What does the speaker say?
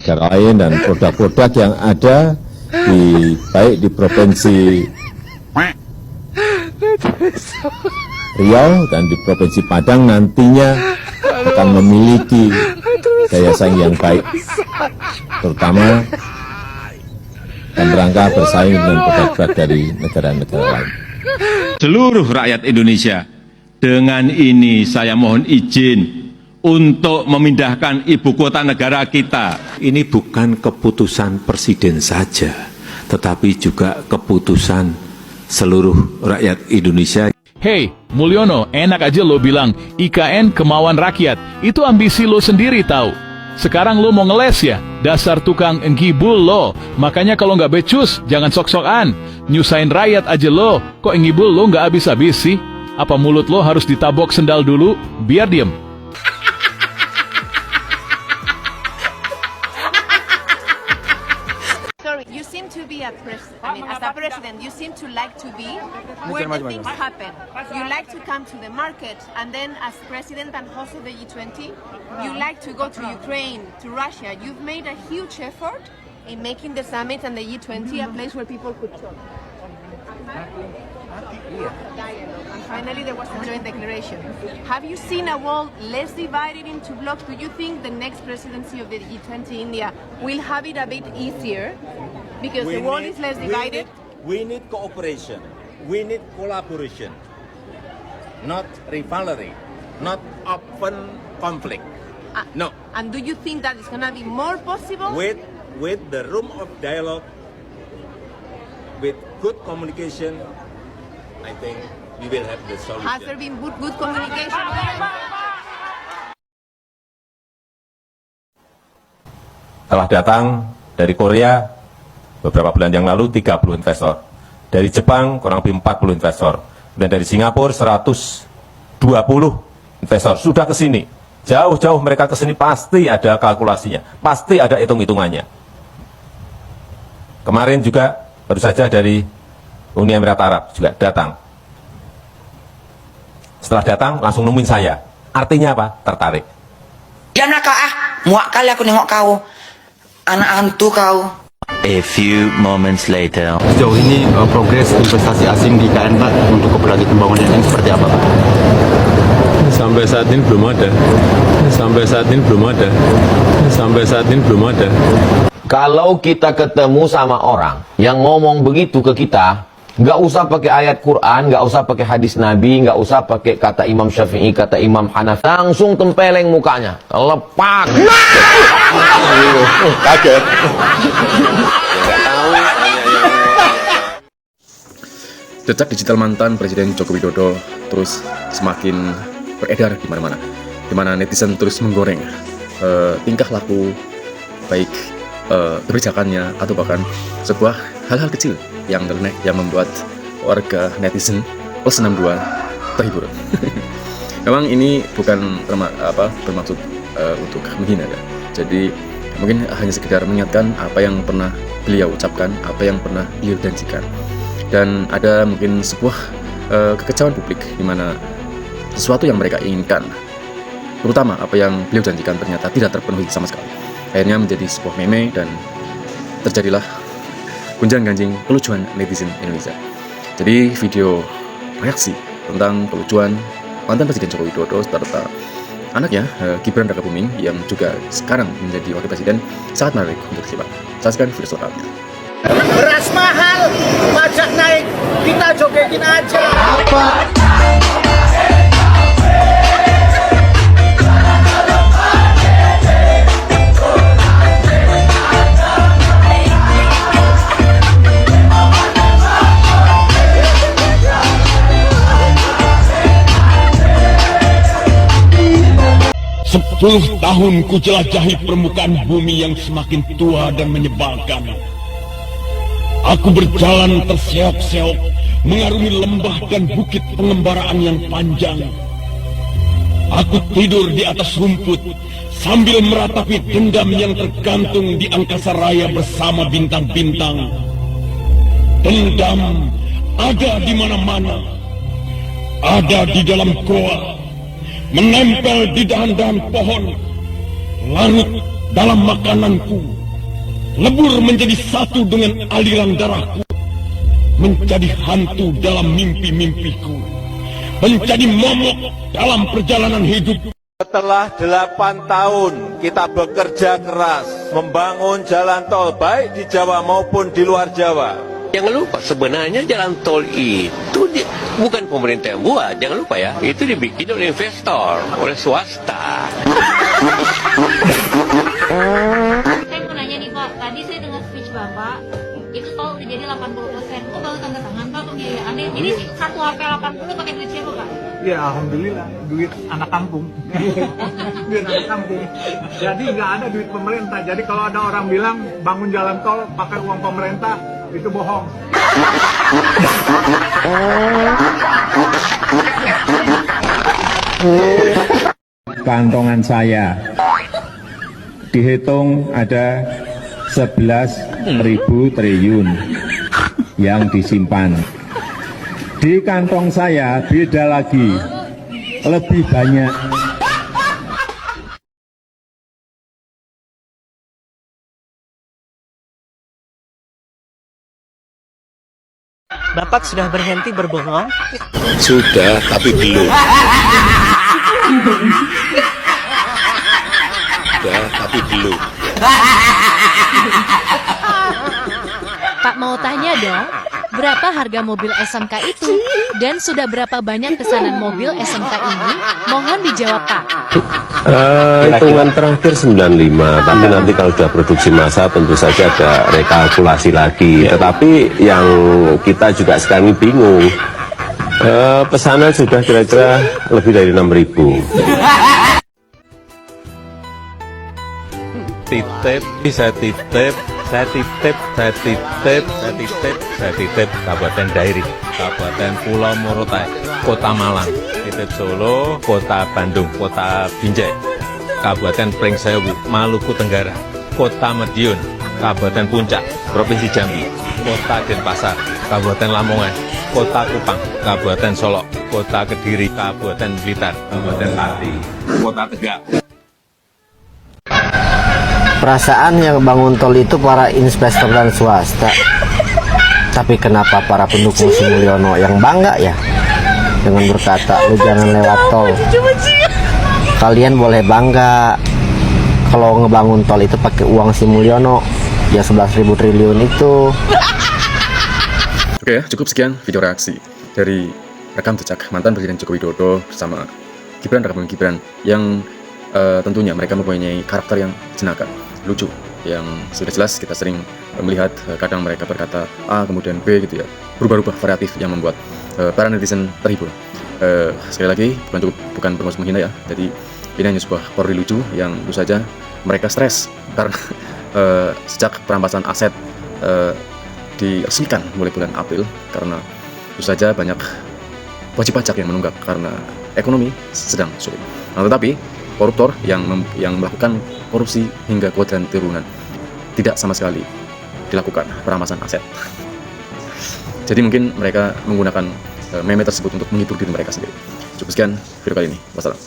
negara lain dan produk-produk yang ada baik di provinsi Riau dan di provinsi Padang nantinya akan memiliki daya saing yang baik, terutama dalam rangka bersaing dengan produk-produk dari negara-negara lain. Seluruh rakyat Indonesia, dengan ini saya mohon izin untuk memindahkan ibu kota negara kita. Ini bukan keputusan presiden saja, tetapi juga keputusan seluruh rakyat Indonesia. Hei, Mulyono, enak aja lo bilang IKN kemauan rakyat. Itu ambisi lo sendiri tahu. Sekarang lo mau ngeles ya? Dasar tukang ngibul lo. Makanya kalau nggak becus, jangan sok-sokan. Nyusahin rakyat aja lo. Kok ngibul lo nggak habis-habis sih? Apa mulut lo harus ditabok sendal dulu? Biar diem. You seem to be a as a president, you seem to like to be where the things happen. You like to come to the market, and then as president and host of the G20, you like to go to Ukraine, to Russia. You've made a huge effort in making the summit and the G20 a place where people could talk. And finally, there was a joint declaration. Have you seen a world less divided into blocks? Do you think the next presidency of the G20 India will have it a bit easier because the world is less divided? We need cooperation. We need collaboration. Not rivalry. Not open conflict. No. And do you think that it's going to be more possible? With the room of dialogue, with good communication, I think we will have the solution. Has there been good communication? Telah datang dari Korea beberapa bulan yang lalu 30 investor. Dari Jepang kurang lebih 40 investor. Dan dari Singapura 120 investor sudah ke sini. Jauh-jauh mereka ke sini pasti ada kalkulasinya, pasti ada hitung-hitungannya. Kemarin juga baru saja dari Uni Emirat Arab juga datang. Setelah datang langsung nemuin saya. Artinya apa? Tertarik. Jangan kau muak kali aku nengok kau. Anak hantu kau. A few moments later. Sejauh ini progres investasi asing di IKN Pak untuk kooperatif pembangunan yang seperti apa Pak? Sampai saat ini belum ada. Sampai saat ini belum ada. Sampai saat ini belum ada. Kalau kita ketemu sama orang yang ngomong begitu ke kita, nggak usah pakai ayat Quran, nggak usah pakai hadis Nabi, nggak usah pakai kata Imam Syafi'i, kata Imam Hanafi, langsung tempeleng mukanya, lepak. Kaget. Jejak digital mantan Presiden Joko Widodo terus semakin beredar di mana-mana, di mana netizen terus menggoreng tingkah laku baik kebijakannya atau bahkan sebuah hal-hal kecil yang nyeleneh yang membuat warga netizen plus 62 terhibur. Memang ini bukan bermaksud untuk menghina ya. Jadi mungkin hanya sekedar mengingatkan apa yang pernah beliau ucapkan, apa yang pernah beliau janjikan. Dan ada mungkin sebuah kekecewaan publik di mana sesuatu yang mereka inginkan, terutama apa yang beliau janjikan ternyata tidak terpenuhi sama sekali. Akhirnya menjadi sebuah meme dan terjadilah gunjang-ganjing kelucuan netizen Indonesia. Jadi video reaksi tentang kelucuan mantan Presiden Joko Widodo serta anaknya Gibran Rakabuming yang juga sekarang menjadi wakil presiden sangat menarik untuk disimak. Saksikan video selengkapnya. Beras mahal, pajak naik, kita jogetin aja. Sepuluh tahun ku jelajahi permukaan bumi yang semakin tua dan menyebalkan. Aku berjalan terseok-seok, mengarungi lembah dan bukit pengembaraan yang panjang. Aku tidur di atas rumput, sambil meratapi dendam yang tergantung di angkasa raya bersama bintang-bintang. Dendam ada di mana-mana. Ada di dalam goa, menempel di dahan-dahan pohon, larut dalam makananku, lebur menjadi satu dengan aliran darahku, menjadi hantu dalam mimpi-mimpiku, menjadi momok dalam perjalanan hidup. Setelah 8 tahun kita bekerja keras membangun jalan tol baik di Jawa maupun di luar Jawa. Jangan lupa sebenarnya jalan tol itu bukan pemerintah yang buat, jangan lupa ya, itu dibikin oleh investor, oleh swasta. Saya mau nanya nih Pak, tadi saya dengar speech Bapak, itu tol udah jadi 80%, kok baru tanda tangan Pak pembiayaannya? Jadi satu HP 80 pakai duit siapa Pak? Ya alhamdulillah, duit anak kampung. Duit anak kampung. Jadi nggak ada duit pemerintah. Jadi kalau ada orang bilang bangun jalan tol pakai uang pemerintah, itu bohong. Kantongan saya dihitung ada 11.000 triliun yang disimpan. Di kantong saya beda lagi, lebih banyak. Bapak sudah berhenti berbohong? Sudah, tapi belum. Sudah, tapi belum. Pak mau tanya dong, berapa harga mobil SMK itu? Dan sudah berapa banyak pesanan mobil SMK ini? Mohon dijawab Pak. Hitungan terakhir 95, tapi nanti kalau sudah produksi massa tentu saja ada rekalkulasi lagi. Tetapi yang kita juga sekarang ini bingung, pesanan sudah kira-kira lebih dari 6.000. Saya titip Kabupaten Dairi, Kabupaten Pulau Morotai, Kota Malang, titip Solo, Kota Bandung, Kota Binjai, Kabupaten Pringsewu, Maluku Tenggara, Kota Madiun, Kabupaten Puncak, Provinsi Jambi, Kota Denpasar, Kabupaten Lamongan, Kota Kupang, Kabupaten Solok, Kota Kediri, Kabupaten Blitar, Kabupaten Pati, Kota Tegal. Perasaan yang bangun tol itu para investor dan swasta. Tapi kenapa para pendukung Sri Mulyono yang bangga ya dengan berkata, lu jangan lewat tol. Kalian boleh bangga kalau ngebangun tol itu pakai uang Sri Mulyono, ya 11.000 triliun itu. Oke ya, cukup sekian video reaksi dari rekam jejak mantan Presiden Joko Widodo bersama Gibran Rakabuming Gibran yang tentunya mereka mempunyai karakter yang jenaka, lucu, yang sudah jelas kita sering melihat kadang mereka berkata A kemudian B gitu ya, berubah-ubah variatif yang membuat para netizen terhibur. Sekali lagi bukan bermaksud menghina ya, jadi ini hanya sebuah parodi lucu yang tentu saja mereka stres karena sejak perampasan aset diresmikan mulai bulan April, karena tentu saja banyak wajib pajak yang menunggak karena ekonomi sedang sulit. Nah, tetapi koruptor yang melakukan korupsi hingga kuadran turunan tidak sama sekali dilakukan perampasan aset. Jadi mungkin mereka menggunakan meme tersebut untuk menghibur diri mereka sendiri. Cukup sekian video kali ini. Wassalam.